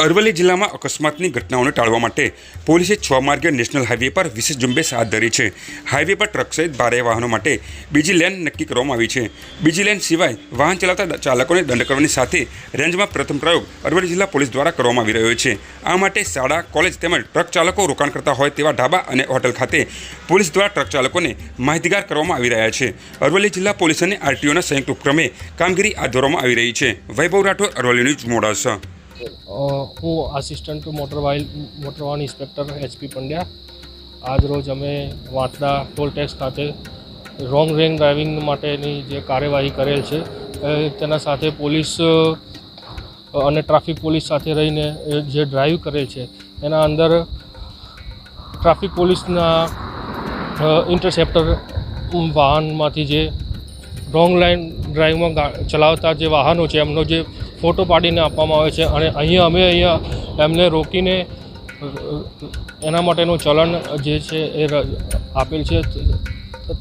અરવલ્લી જિલ્લામાં અકસ્માતની ઘટનાઓને ટાળવા માટે પોલીસે 6 માર્ગીય નેશનલ હાઈવે પર વિશેષ ઝુંબેશ હાથ ધરી છે। હાઈવે પર ટ્રક સહિત ભારે વાહનો માટે બીજી લેન નક્કી કરવામાં આવી છે। બીજી લેન સિવાય વાહન ચલાવતા ચાલકોને દંડ કરવાની સાથે રેન્જમાં પ્રથમ પ્રયોગ અરવલ્લી જિલ્લા પોલીસ દ્વારા કરવામાં આવી રહ્યો છે। આ માટે શાળા, કોલેજ તેમજ ટ્રક ચાલકો રોકાણ કરતા હોય તેવા ઢાબા અને હોટલ ખાતે પોલીસ દ્વારા ટ્રક ચાલકોને માહિતીગાર કરવામાં આવી રહ્યા છે। અરવલ્લી જિલ્લા પોલીસ અને આરટીઓના સંયુક્ત ઉપક્રમે કામગીરી હાથ ધરવામાં આવી રહી છે। વૈભવ રાઠોડ, અરવલ્લી ન્યૂઝ, મોડાસા। હું આસિસ્ટન્ટ મોટર વાહન ઇન્સ્પેક્ટર HP પંડ્યા। આજ રોજ અમે વાંસદા ટોલ ટેક્સ ખાતે રોંગ રેન્જ ડ્રાઇવિંગ માટેની જે કાર્યવાહી કરેલ છે તેના સાથે પોલીસ અને ટ્રાફિક પોલીસ સાથે રહીને જે ડ્રાઈવ કરેલ છે એના અંદર ટ્રાફિક પોલીસના ઇન્ટરસેપ્ટર વાહનમાંથી જે રોંગ લાઇન ડ્રાઈવમાં ચલાવતા જે વાહનો છે એમનો જે ફોટો પાડીને આપવામાં આવે છે અને અહીંયા એમને રોકીને એના માટેનું ચલણ જે છે એ આપેલ છે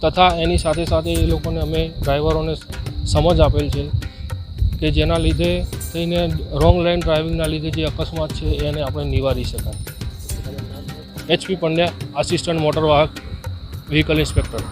તથા એની સાથે સાથે એ લોકોને અમે ડ્રાઈવરોને સમજ આપેલ છે કે જેના લીધે થઈને રોંગ લાઇન ડ્રાઇવિંગના લીધે જે અકસ્માત છે એને આપણે નિવારી શકાય। HP પંડ્યા, આસિસ્ટન્ટ મોટર વાહક વ્હીકલ ઇન્સ્પેક્ટર।